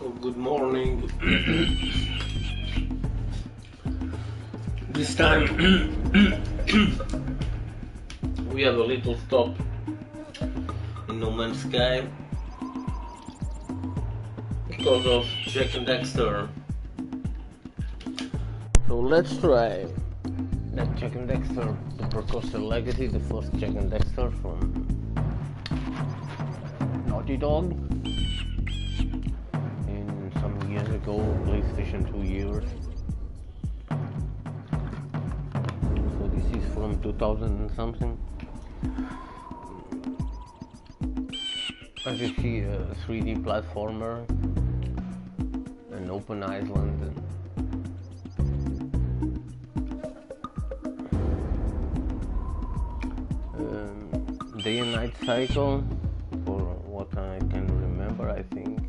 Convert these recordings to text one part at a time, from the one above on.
So good morning. This time we have a little stop in No Man's Sky because of Jack and Dexter. So let's try that Jack and Dexter, the Precursor Legacy, the first Jack and Dexter from Naughty Dog. Some years ago, PlayStation 2 years. So this is from 2000 and something. As you see, a 3D platformer, an open island, and day and night cycle, for what I can remember, I think.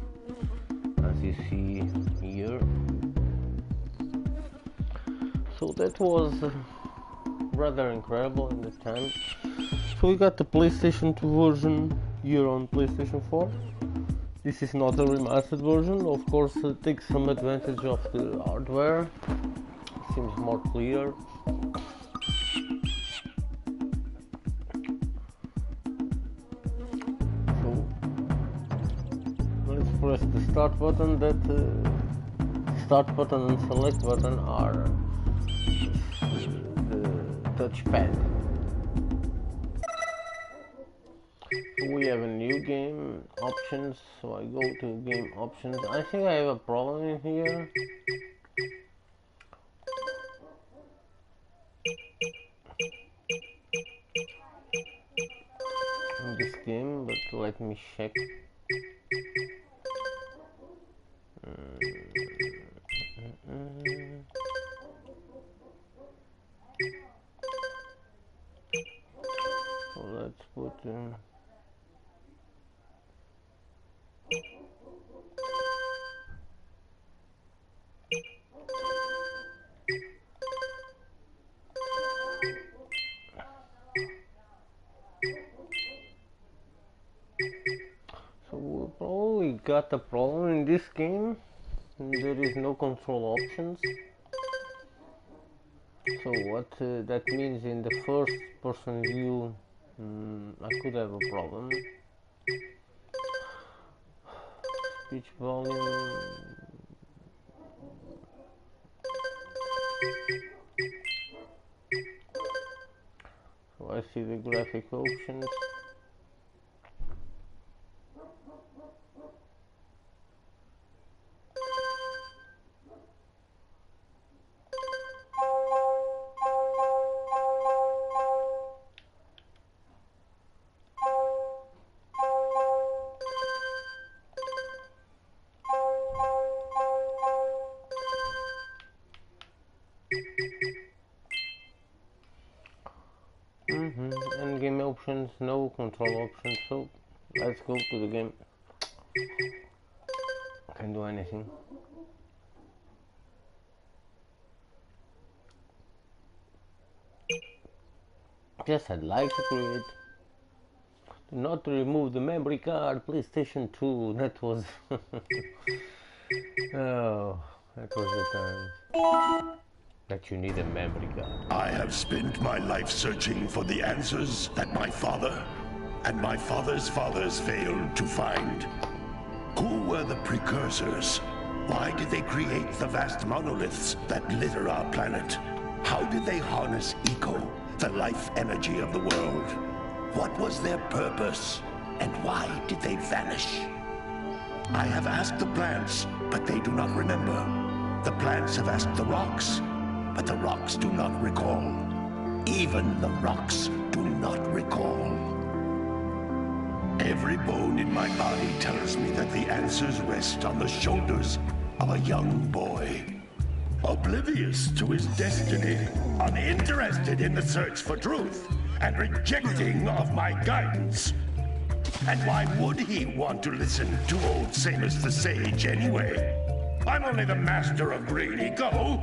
As you see here, so that was rather incredible in the time. So we got the PlayStation 2 version here on PlayStation 4. This is not a remastered version, of course. It takes some advantage of the hardware. It seems more clear. Press the start button. That start button and select button are the touchpad. So we have a new game options. So I go to game options. I think I have a problem in here. In this game, but let me check. So let's put so we probably got a problem in this game. There is no control options. So what that means, in the first person view, I could have a problem. Speech volume. So I see the graphic options. And game options, no control options. So let's go to the game. Can't do anything. Yes, I'd like to create. Do not remove the memory card. PlayStation 2. That was oh, that was the time that you need a memory card. I have spent my life searching for the answers that my father and my father's fathers failed to find. Who were the precursors? Why did they create the vast monoliths that litter our planet? How did they harness eco, the life energy of the world? What was their purpose, and why did they vanish? I have asked the plants, but they do not remember. The plants have asked the rocks, but the rocks do not recall. Even the rocks do not recall. Every bone in my body tells me that the answers rest on the shoulders of a young boy. Oblivious to his destiny, uninterested in the search for truth, and rejecting of my guidance. And why would he want to listen to old Samus the Sage anyway? I'm only the master of green eco,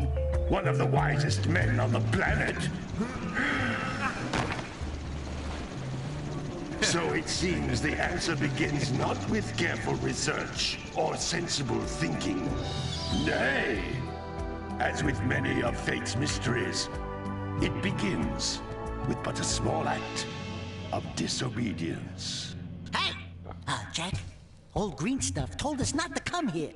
one of the wisest men on the planet. So it seems the answer begins not with careful research or sensible thinking. Nay, as with many of fate's mysteries, it begins with but a small act of disobedience. Hey! Jack, old green stuff told us not to come here.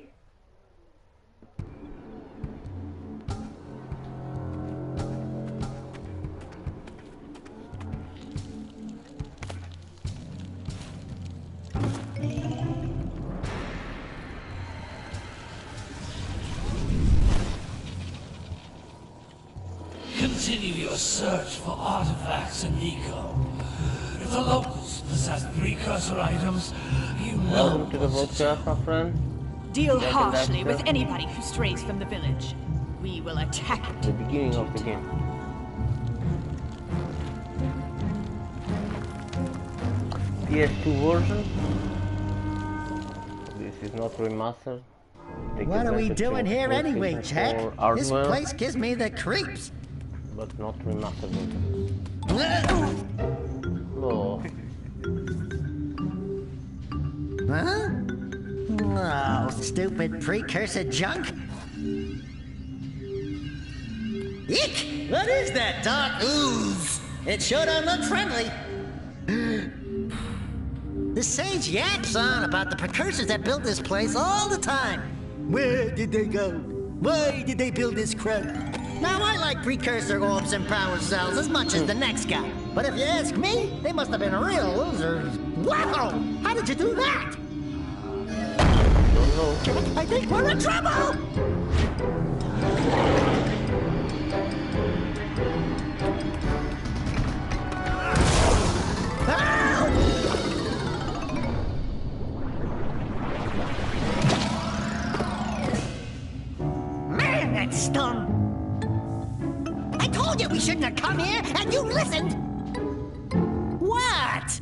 Continue your search for artifacts in Eco. If the locals possess precursor items, you know. Welcome to the podcast, my friend. Deal harshly Dexter. with anybody who strays from the village. We will attack it. The beginning of the game. PS2 version. This is not remastered. Take What are we advantage doing of here both anyway, things Jack? for This hardware, place gives me the creeps. but not remastered version. Oh, Huh? Oh, stupid precursor junk. Eek! What is that dark ooze? It sure don't look friendly. The sage yaps on about the precursors that built this place all the time. Where did they go? Why did they build this crap? Now, I like precursor orbs and power cells as much as the next guy. But if you ask me, they must have been real losers. Wow! How did you do that? don't know. I think we're in trouble! Man, that stung! I told you we shouldn't have come here, and you listened! What?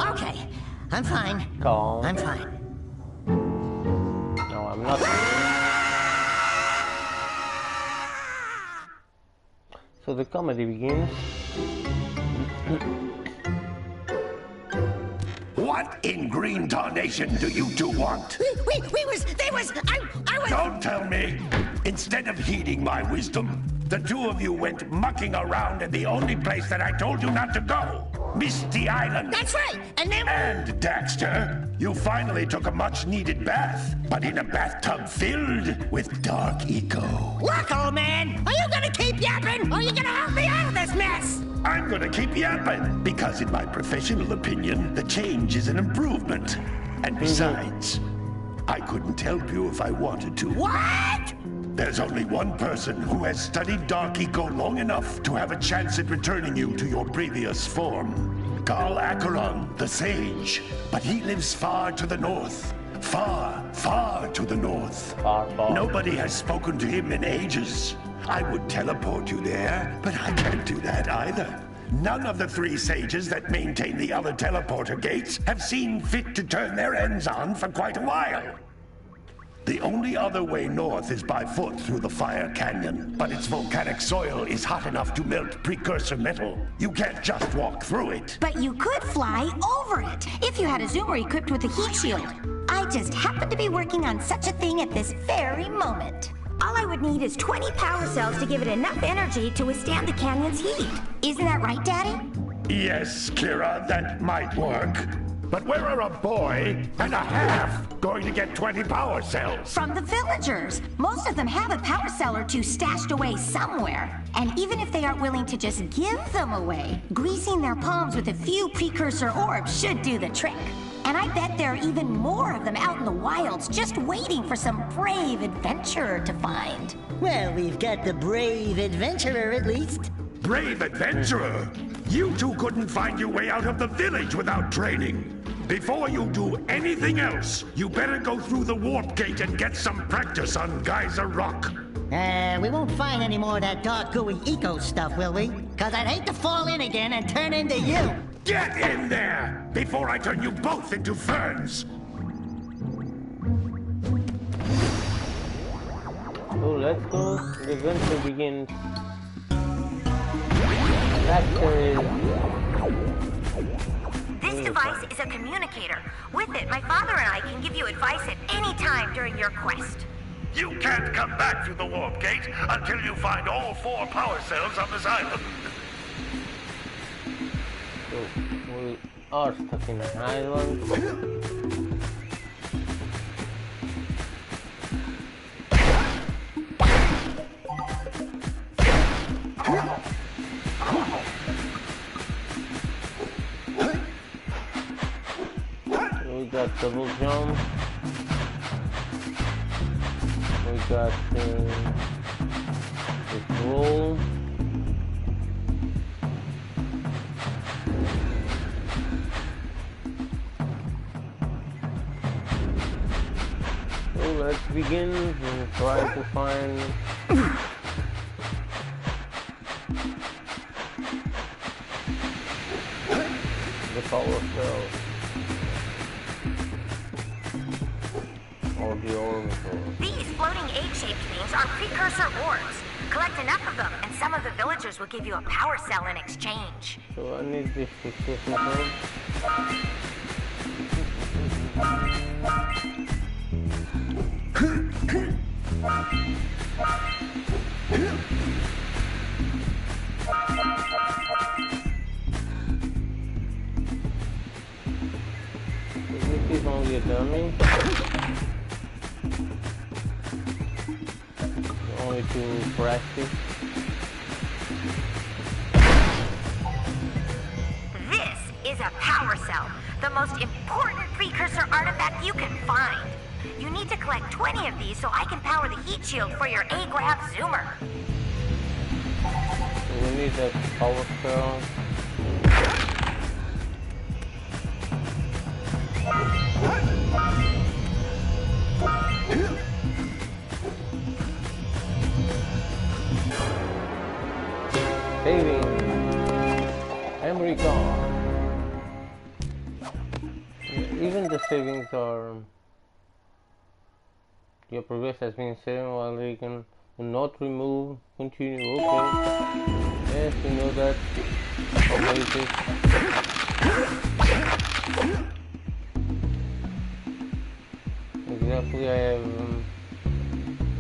Okay. I'm fine. Calm. I'm fine. No, I'm not. So the comedy begins. What in green tarnation do you two want? I was... Don't tell me! Instead of heeding my wisdom, the two of you went mucking around in the only place that I told you not to go. Misty Island. That's right, and then... And, Daxter, you finally took a much-needed bath, but in a bathtub filled with dark eco. Look, old man, are you gonna keep yapping, or are you gonna help me out of this mess? I'm gonna keep yapping, because in my professional opinion, the change is an improvement. And besides, I couldn't help you if I wanted to. What? There's only one person who has studied Dark Eco long enough to have a chance at returning you to your previous form. Carl Acheron, the Sage. But he lives far to the north. Far, far to the north. Far. Nobody has spoken to him in ages. I would teleport you there, but I can't do that either. None of the three sages that maintain the other teleporter gates have seen fit to turn their ends on for quite a while. The only other way north is by foot through the Fire Canyon, but its volcanic soil is hot enough to melt precursor metal. You can't just walk through it. But you could fly over it, if you had a zoomer equipped with a heat shield. I just happen to be working on such a thing at this very moment. All I would need is 20 power cells to give it enough energy to withstand the canyon's heat. Isn't that right, Daddy? Yes, Kira, that might work. But where are a boy and a half going to get 20 power cells? From the villagers. Most of them have a power cell or two stashed away somewhere. And even if they aren't willing to just give them away, greasing their palms with a few precursor orbs should do the trick. And I bet there are even more of them out in the wilds just waiting for some brave adventurer to find. Well, we've got the brave adventurer at least. Brave adventurer! You two couldn't find your way out of the village without training. Before you do anything else, you better go through the warp gate and get some practice on Geyser Rock. We won't find any more of that dark gooey eco stuff, will we? Cause I'd hate to fall in again and turn into you. Get in there before I turn you both into ferns. Oh, let's go. The adventure begins. Factor is... This device is a communicator. With it, my father and I can give you advice at any time during your quest. You can't come back through the warp gate until you find all 4 power cells on this island. So, we are stuck in an island. We got double jump. We got this roll. So let's begin and try to find the power cell. These floating egg-shaped things are precursor orbs. Collect enough of them, and some of the villagers will give you a power cell in exchange. So I need this successful herb. This is only a dummy. Only to practice. This is a power cell, the most important precursor artifact you can find. You need to collect 20 of these so I can power the heat shield for your A-Grav zoomer. So we need that power cell. Saving. Memory card. Even the savings are... Your progress has been saved while you can not remove, continue, okay. Yes, we know that. How basic. Exactly, I have...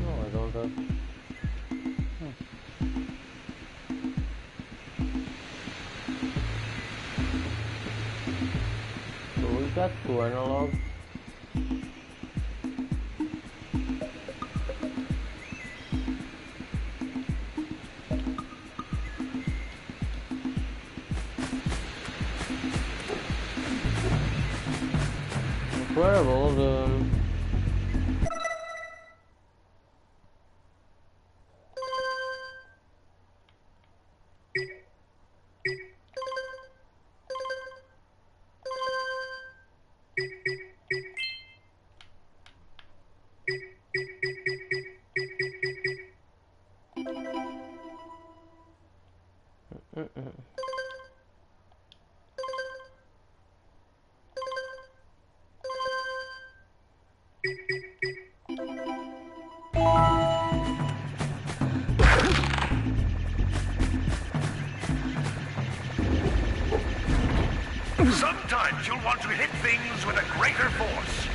no, I don't have... So we got 2 analogs. Incredible, Sometimes you'll want to hit things with a greater force.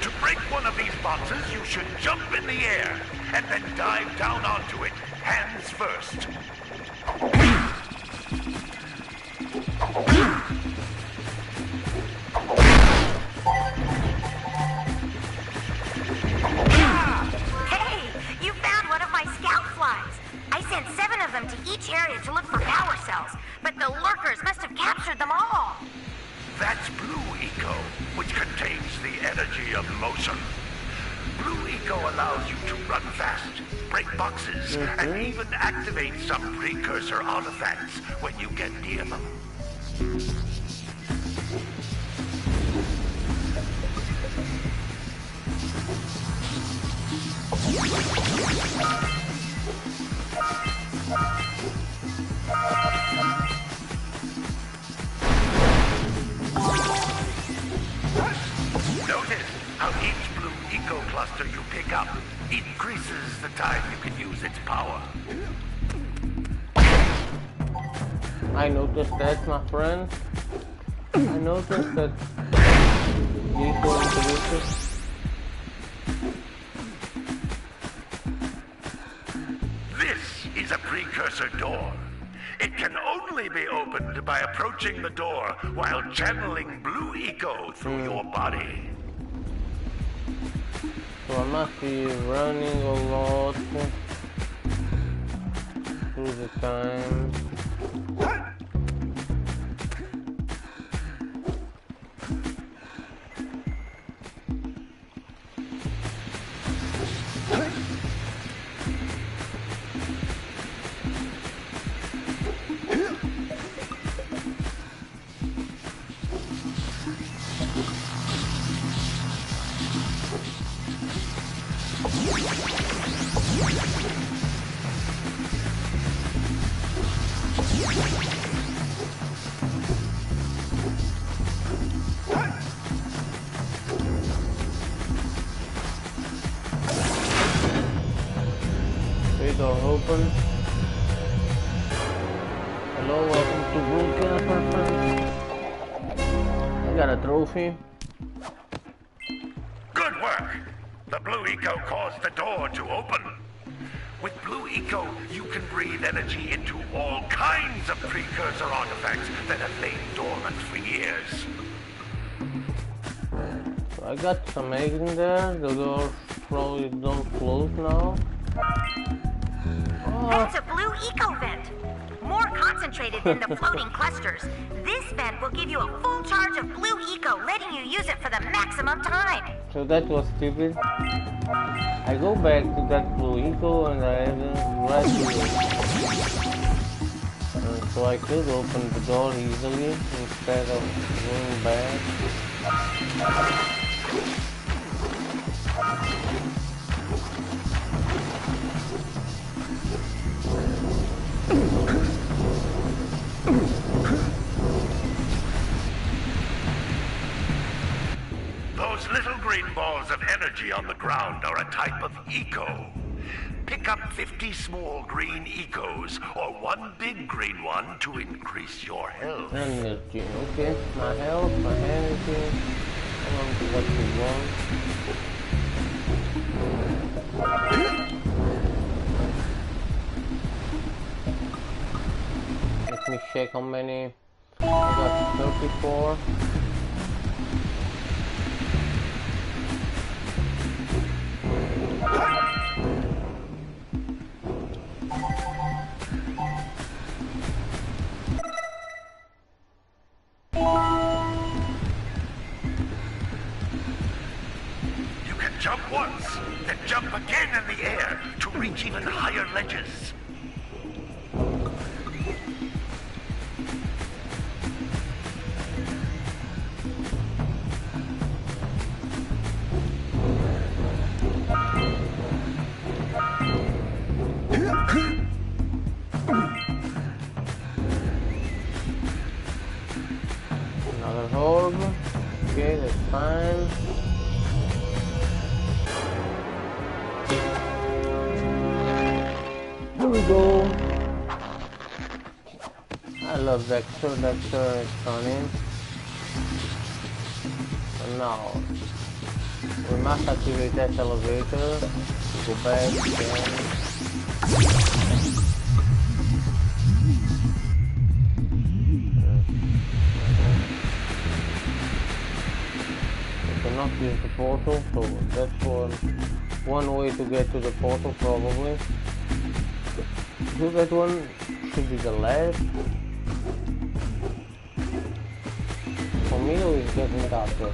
To break one of these boxes, you should jump in the air and then dive down onto it, hands first. Hey, you found one of my scout flies. I sent 7 of them to each area to look for power cells, but the lurkers must have captured them all. That's Blue Eco, which contains the energy of motion. Blue Eco allows you to run fast, break boxes, and even activate some precursor artifacts when you get near them. Notice how each Blue Eco cluster you pick up increases the time you can use its power. I noticed that, my friend. I noticed that Nico introduced it. This is a precursor door. It can only be opened by approaching the door while channeling blue eco through your body. So I must be running a lot through the time. Door open. Hello, welcome to WiiKula's, my friend. I got a trophy. Good work! The blue eco caused the door to open. With blue eco, you can breathe energy into all kinds of precursor artifacts that have lain dormant for years. So I got some eggs in there. The doors probably don't close now. That's a blue eco vent. More concentrated than the floating clusters. This vent will give you a full charge of blue eco, letting you use it for the maximum time. So that was stupid. I go back to that blue eco and I have it right here. So I could open the door easily instead of going back. Those little green balls of energy on the ground are a type of eco. Pick up 50 small green ecos or one big green one to increase your health. Energy, okay. My health, my energy. How long to what you want? Let me check how many. I got 34. You can jump once, then jump again in the air to reach even higher ledges. Another orb. Okay, that's fine. Here we go. I love Dexter. Dexter is funny. And now we must activate that elevator. Go back again. Cannot use the portal, so that's one way to get to the portal probably. So that one should be the last. For me it's getting darker.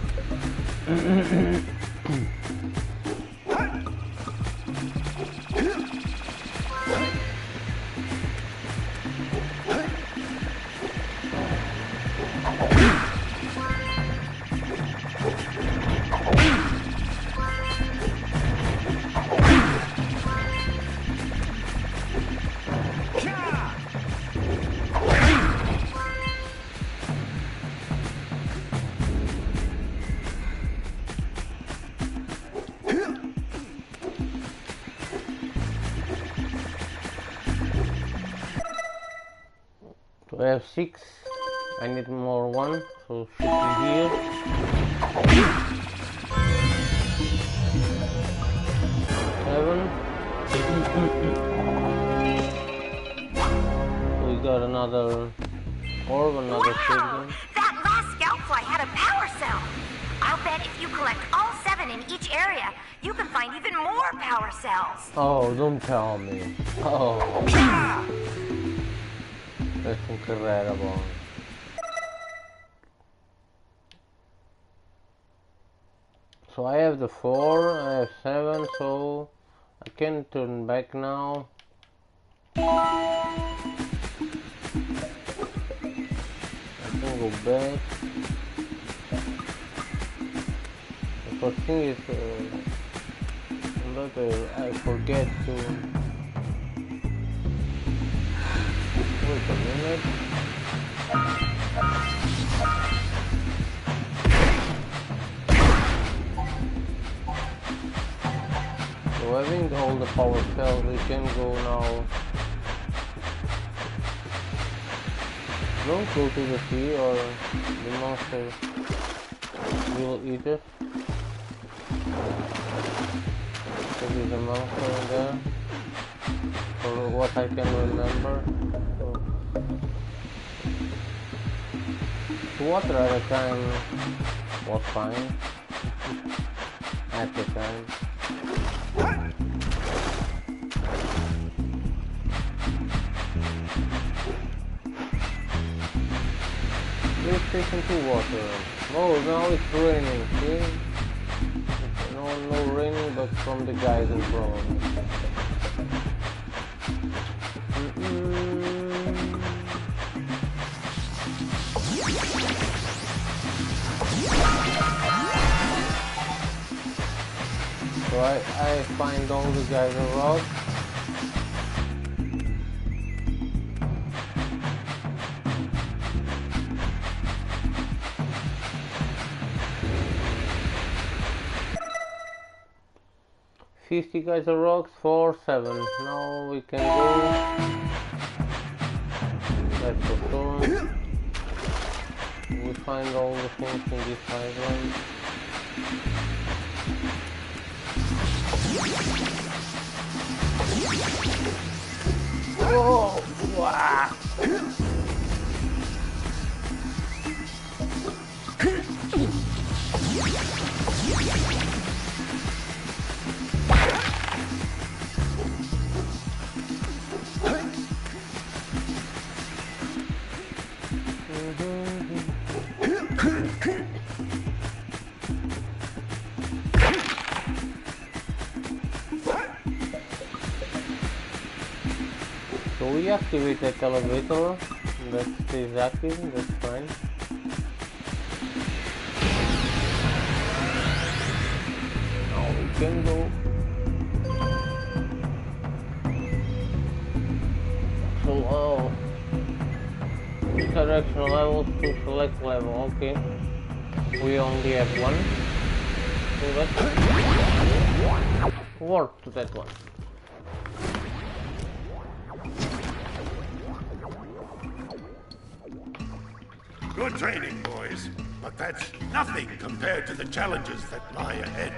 We have 6. I need more 1, so shoot in here. 7. We got another orb, another signal. That last scoutfly had a power cell. I'll bet if you collect all 7 in each area, you can find even more power cells. Oh, don't tell me. Oh. That's incredible. So I have the 4, I have 7, so I can turn back now. I can go back. The first thing is that I forget to wait a minute. So having all the power cells, we can go now. Don't go to the sea or the monster will eat us. There is a monster in there, for what I can remember. So water at the time was fine. At the time. PlayStation 2 water. Oh, now it's raining, see? No raining, but from the guys in front. So I find all the guys in rock. $50 guys are rocks for 7. Now we can go. That's for sure. We find all the things in this island. Oh, wow. So we activate that elevator, that stays active, that's fine. Now we can go. So, directional levels to select level, okay. We only have 1. So let's warp to that one. Good training, boys, but that's nothing compared to the challenges that lie ahead.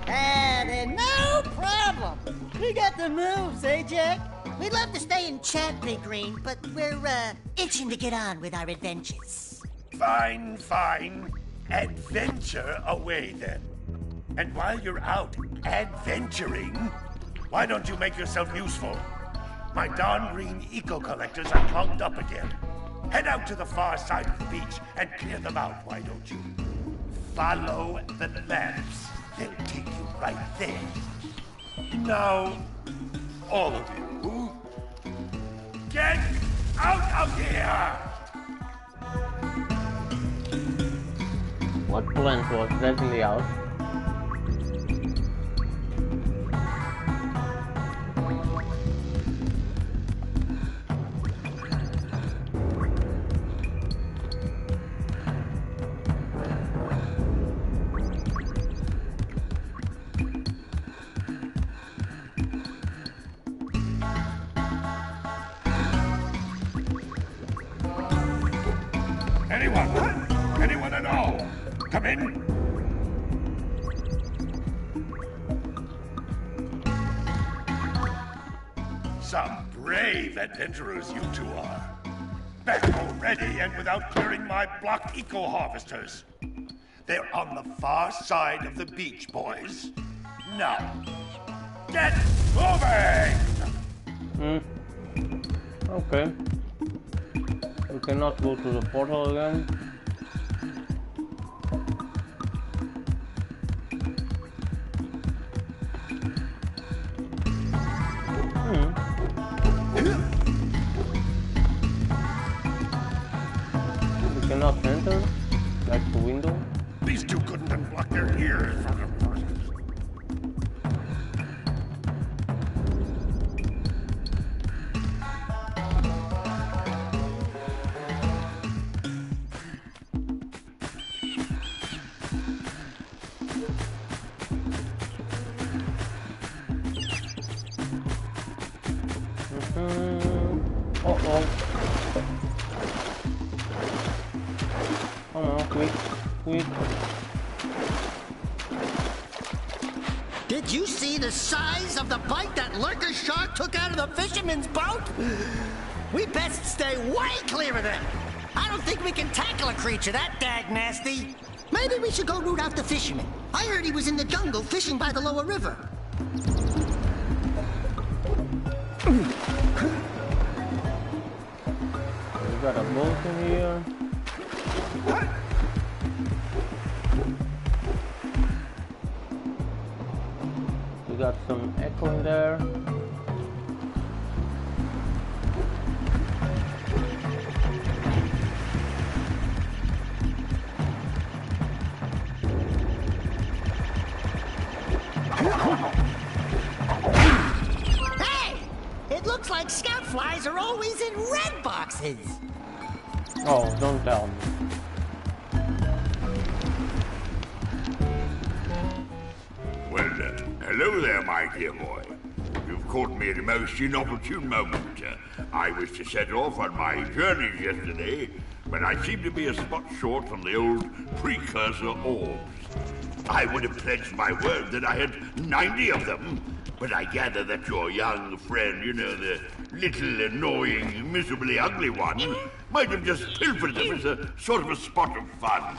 And no problem. We got the moves, eh, Jack? We'd love to stay and chat, Big Green, but we're itching to get on with our adventures. Fine, fine. Adventure away, then. And while you're out adventuring, why don't you make yourself useful? My darn green eco-collectors are clogged up again. Head out to the far side of the beach and clear them out, why don't you? Follow the lamps. They'll take you right there. Now, all of you, get out of here! What plant was that in the house? Anyone? Anyone at all? Come in. Some brave adventurers you two are. Back already and without clearing my block eco-harvesters. They're on the far side of the beach, boys. Now, get moving! Okay. We cannot go to the portal again. We cannot enter, like the window. These two couldn't unblock their ears from the person. Come on, quick. Did you see the size of the bite that lurker shark took out of the fisherman's boat? We best stay way clear of them. I don't think we can tackle a creature that dag nasty. Maybe we should go root out the fisherman. I heard he was in the jungle fishing by the lower river. We got a boat in here. We got some echo in there. Hey! It looks like scout flies are always in red boxes. Oh, don't tell me. Well, hello there, my dear boy. You've caught me at a most inopportune moment. I was to set off on my journeys yesterday, but I seem to be a spot short on the old precursor orbs. I would have pledged my word that I had 90 of them, but I gather that your young friend, you know, the little annoying, miserably ugly one, might have just pilfered them as a sort of a spot of fun.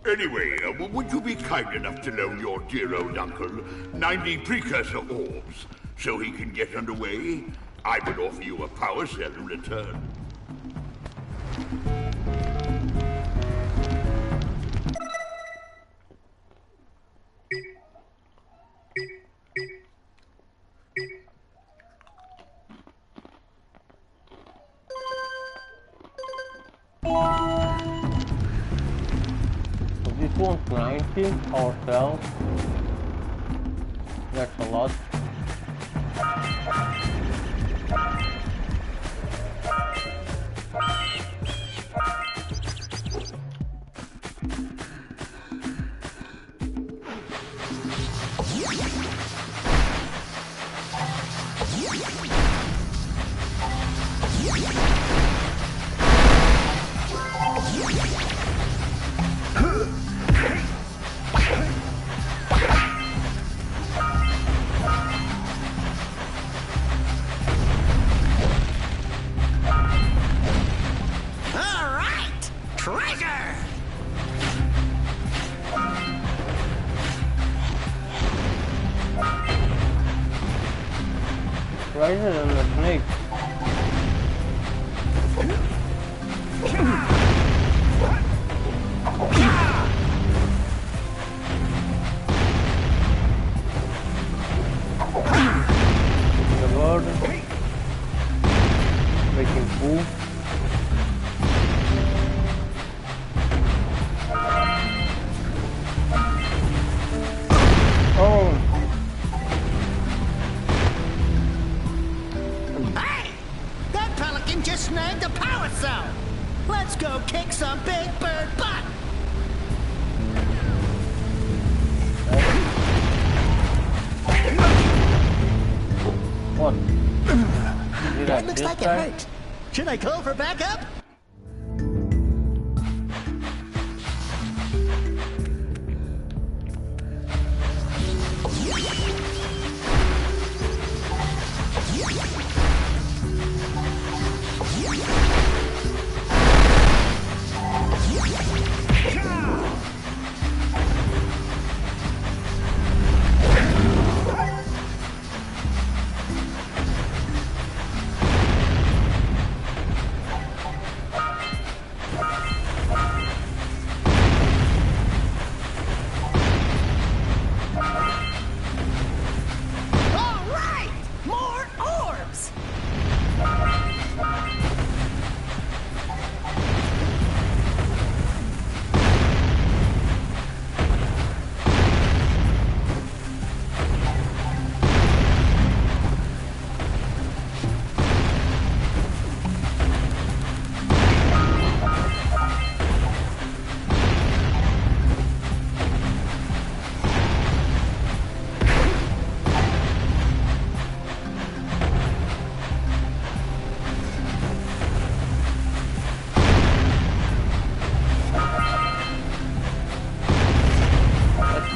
Anyway, would you be kind enough to loan your dear old uncle 90 precursor orbs so he can get underway? I would offer you a power cell in return. So this one's 90 ourselves. That's a lot. Riser than the snake. The bird making food. Oh. Just snagged a power cell. Let's go kick some big bird butt. What? That looks like it hurt. Should I call for backup?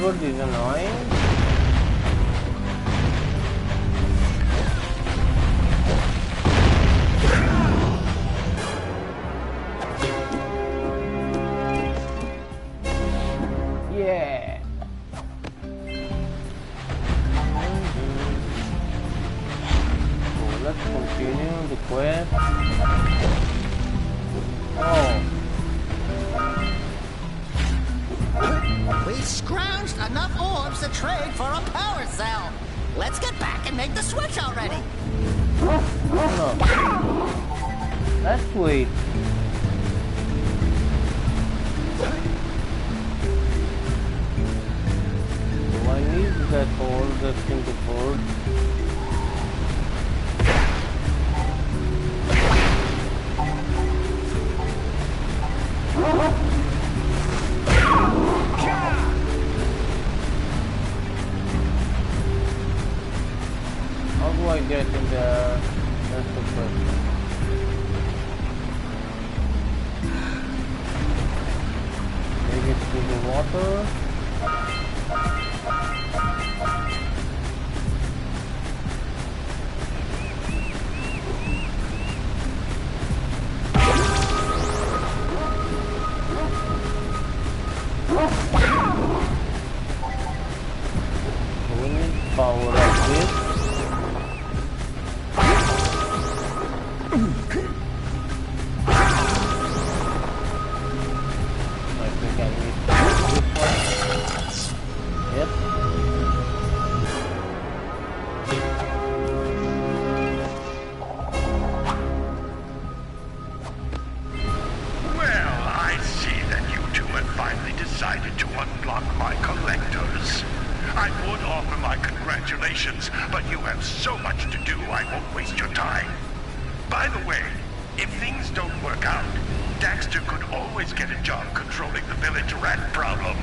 bird is annoying. Yeah. So let's continue the quest. Oh. We scrounged enough orbs to trade for a power cell. Let's get back and make the switch already. No. Let's wait. Do I need that orb that's in the board? How do I get in there? That's the question. Maybe through the water? So we need to power up this. Yep. Well, I see that you two have finally decided to unblock my collectors. I would offer my congratulations, but you have so much to do, I won't waste your time. By the way, if things don't work out, Daxter could always get a job controlling the village rat problem.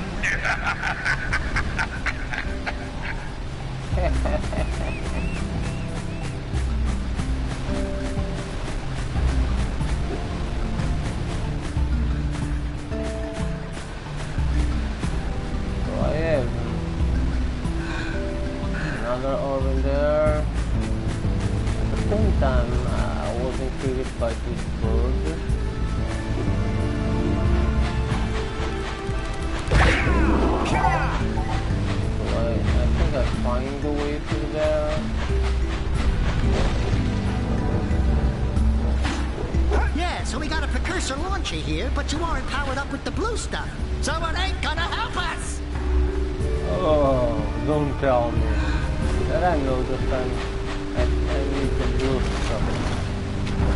So I have another orb in there. At the same time, I was intrigued by this bird. So I think I find the way through there. Yeah, so we got a precursor launcher here, but you aren't powered up with the blue stuff. So it ain't gonna help us! Oh, don't tell me. That I know the time I need the blue stuff.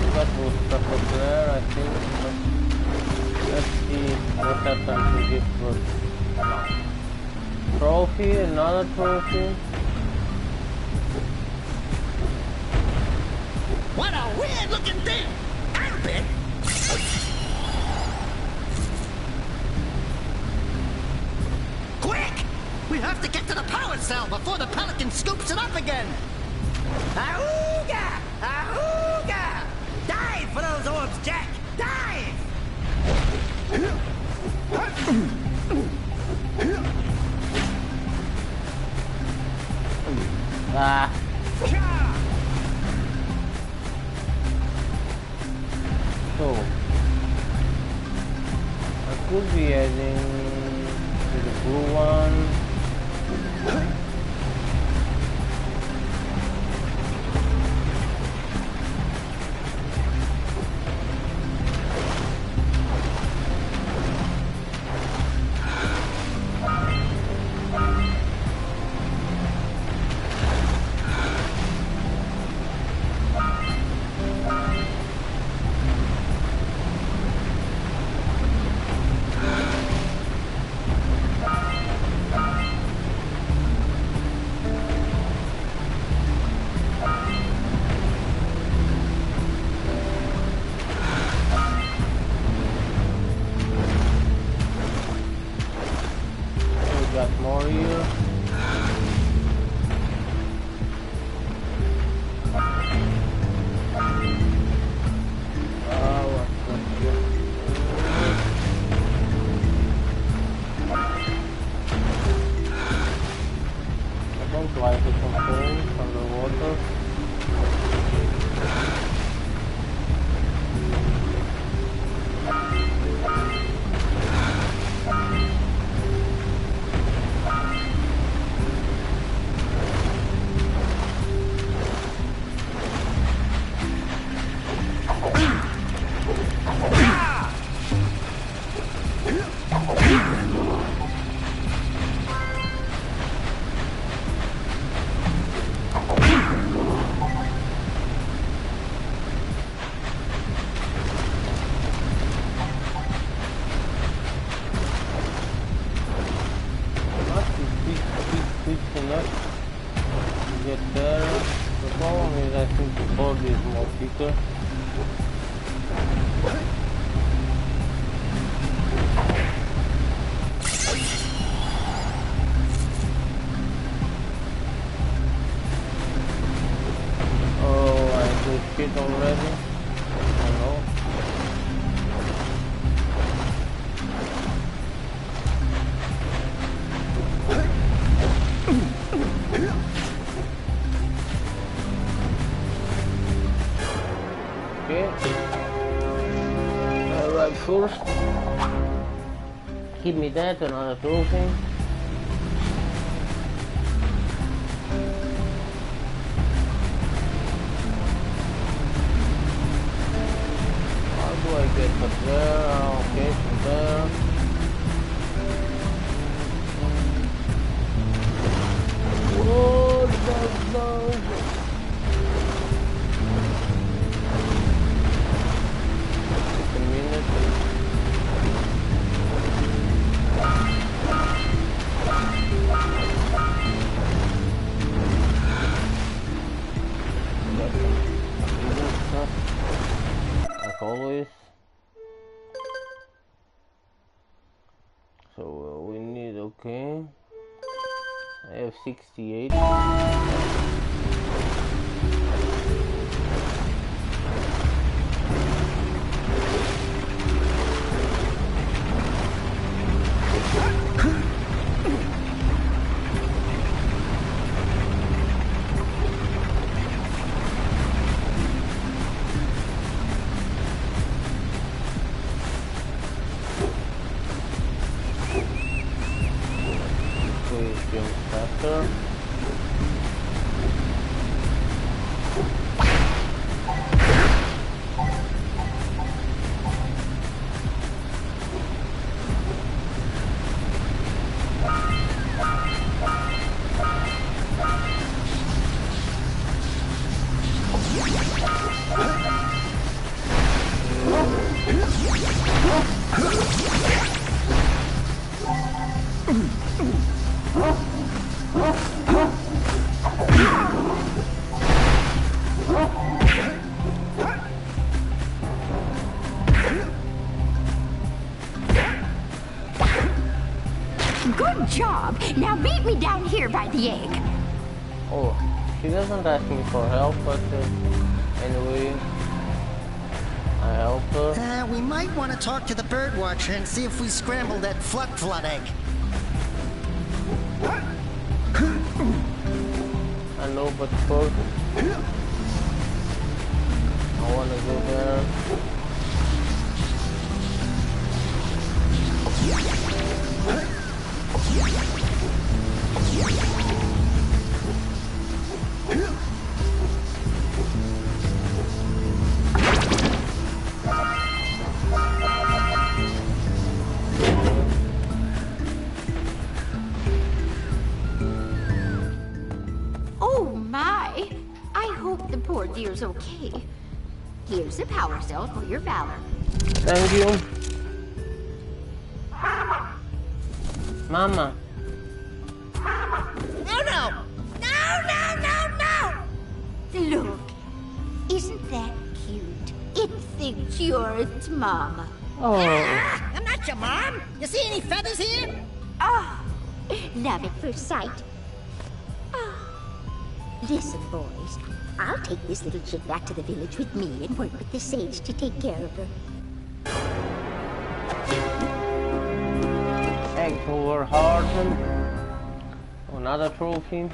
We got blue stuff up there, I think. But let's see what happens with this bird. No. Trophy, another trophy. What a weird looking thing! Armpit! Quick! We have to get to the power cell before the pelican scoops it up again! Ahooga! Ahooga! Dive for those orbs, Jack! Dive! Ah. So I could be adding to the blue one. I think the board is more thicker. Oh, I did shit already. I know. Okay. Alright, first. Give me that, another trophy. How do I get up there? Okay, from there. What the fuck? Like always. So we need, okay. I have 68. Faster. Good job. Now meet me down here by the egg. Oh, she doesn't ask me for help, but anyway, I help her. We might want to talk to the bird watcher and see if we scramble that flood egg. I know, but first, I want to go there. Oh my! I hope the poor dear's okay. Here's a power cell for your valor. Thank you. Mama. No, no! No, no, no, no! Look, isn't that cute? It thinks you're its mama. Oh. Ah, I'm not your mom. You see any feathers here? Oh, love at first sight. Oh. Listen, boys, I'll take this little chick back to the village with me and work with the sage to take care of her. Egg over Harden. Another trophy.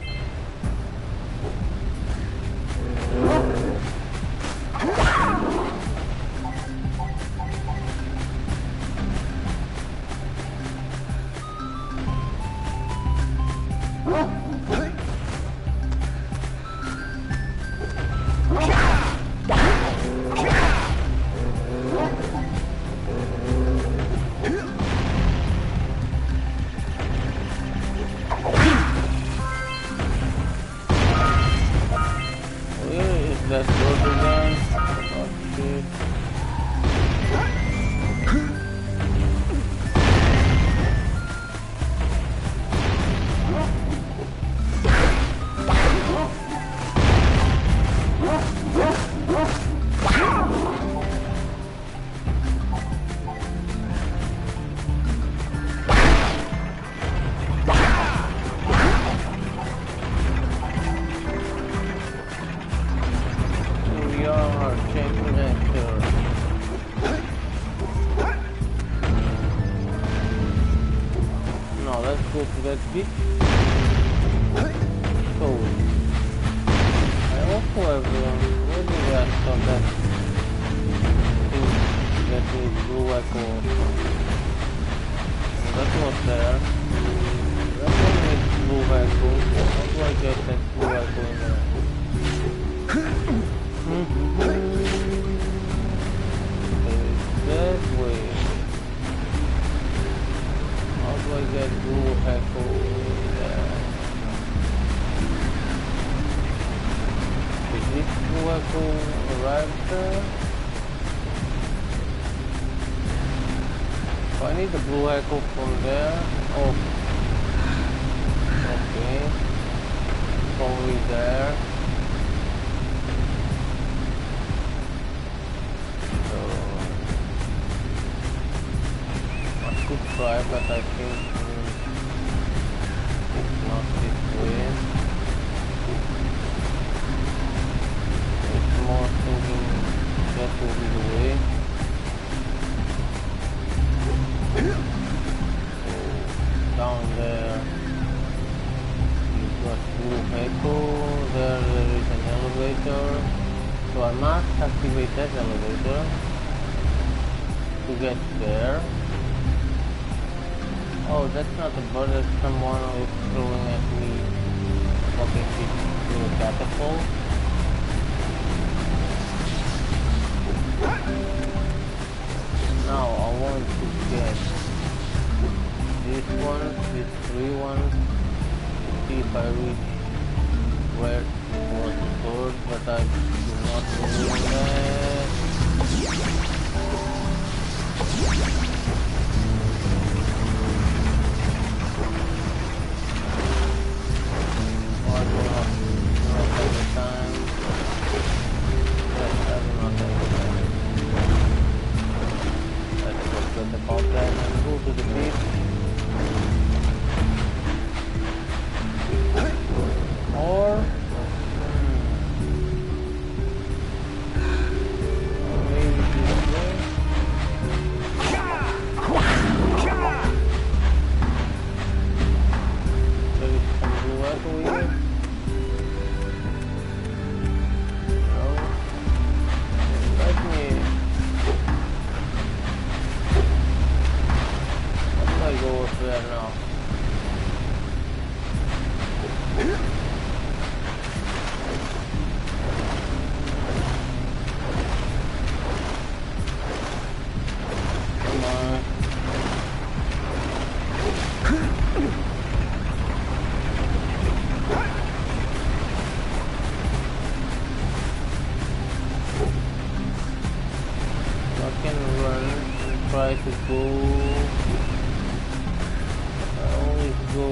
That's good again. Okay. go to that beach. So, I also have already asked on that thing that is blue echo. And that was there. That one needs blue echo. How do I get that blue echo in there? That way. How do I get blue echo there? Is this blue echo right there? So I need the blue echo from there. Oh, okay. Probably there. So I could try, but I think it's not this way. It's more thinking that will be the way. Down there you've got blue echo, there is an elevator, so I must activate that elevator to get there. Oh, that's not a bird, that's someone who is throwing at me walking through a catapult. Now I want to get this one, these three ones, see if I reach where it was stored, but I do not know that. I do not have the time. Yes, I do not have the time. Let's go get the contact and go to the beach. Or maybe this way. There is some blue echo here. No. Let me. How do I go up there now? Try to go. I always go.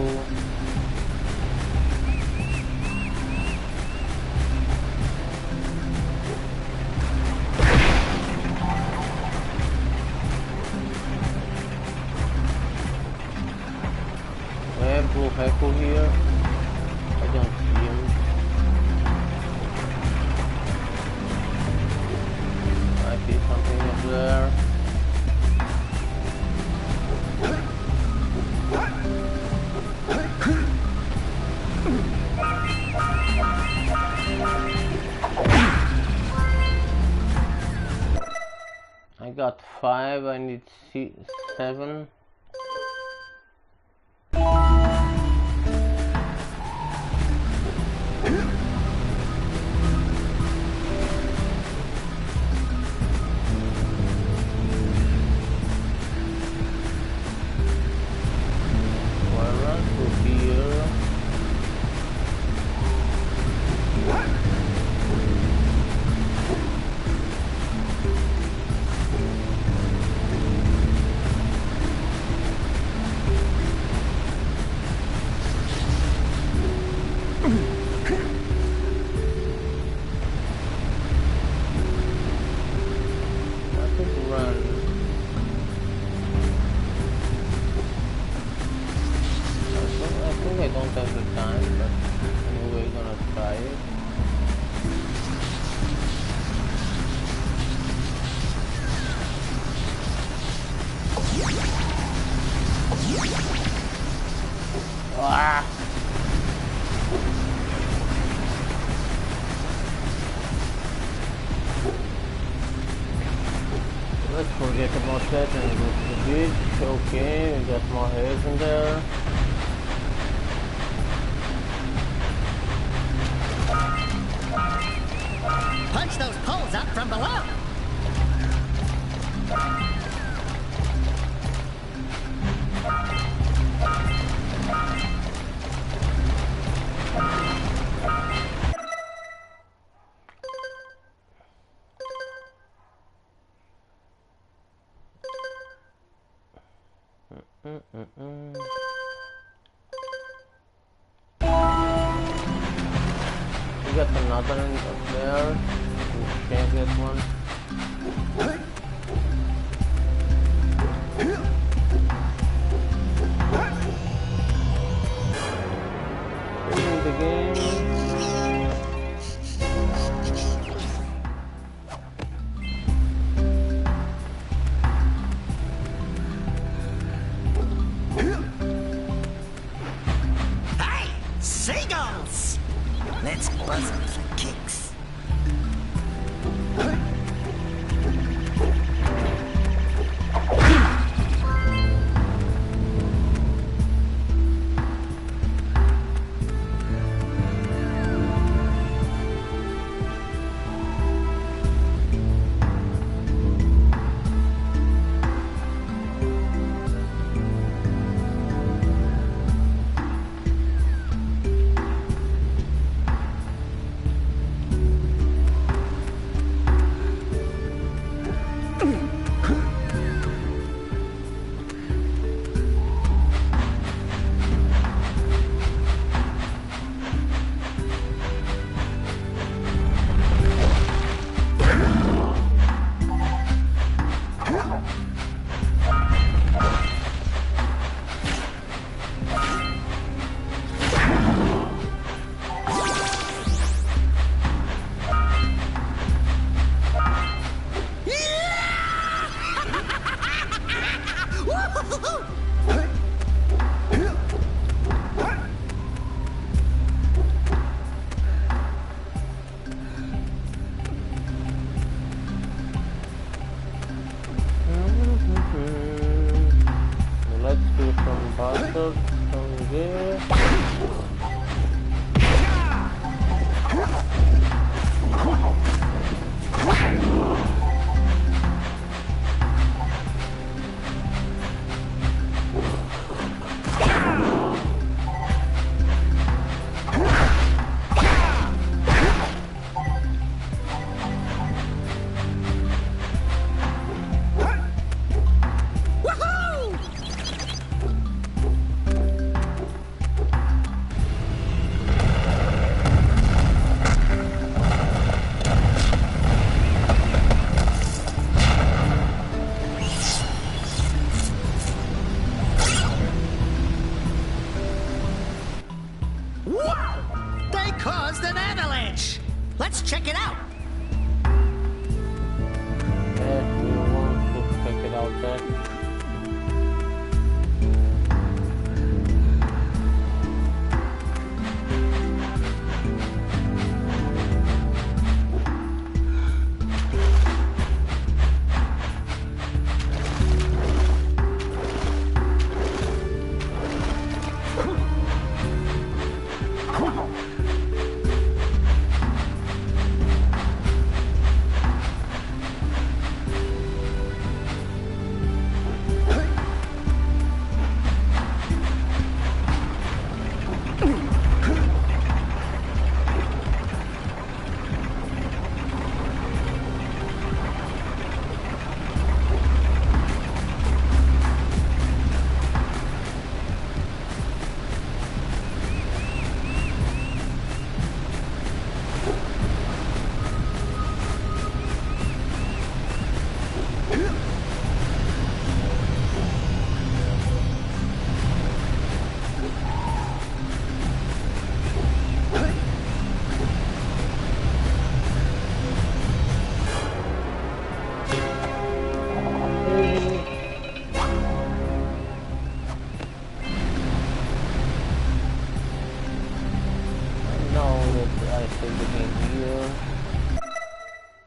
I have blue echo here. I don't see him. I see something up there. I got 5, I need 7. Let's forget about that and go to the beach. Okay, we got more hairs in there. Punch those poles up from below. We got another one up there. We can't get one. In the game. Hey, seagulls! Let's buzz them for kicks. Let's do some busters from here. Wow! They caused an avalanche! Let's check it out! Yes, we want to check it out there. I save the game here.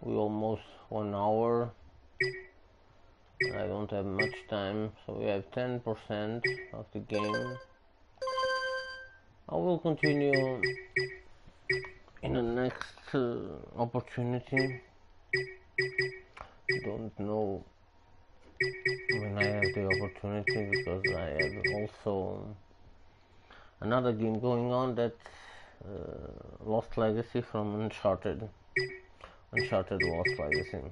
We almost 1 hour. I don't have much time, so we have 10% of the game. I will continue in the next opportunity. Don't know when I have the opportunity, because I have also another game going on, that's Lost Legacy from Uncharted Lost Legacy.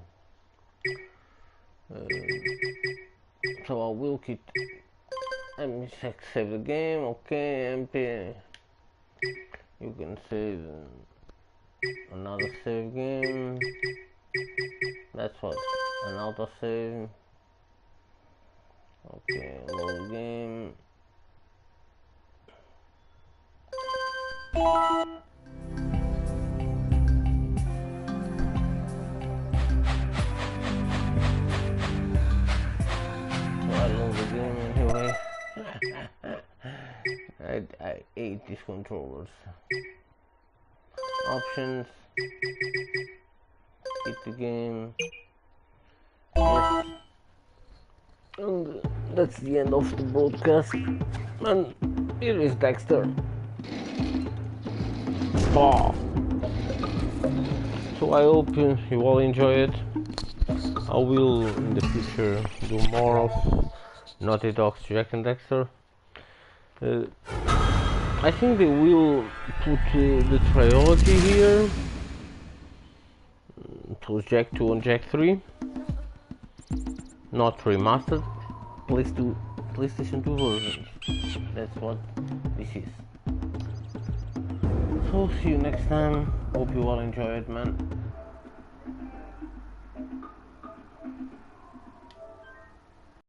So I will keep. Let me check, save the game. Okay, empty. You can save another save game. That's what, an autosave. Okay, load game. I love the game anyway. I hate these controllers. Options. Hit the game. Yes. And that's the end of the broadcast. And here is Dexter. Oh. So I hope you all enjoy it. I will in the future do more of Naughty Dog's Jack and Dexter. I think they will put the trilogy here. So Jack 2 and Jack 3. Not remastered. PlayStation 2 versions. That's what this is. So see you next time. Hope you all enjoy it, man.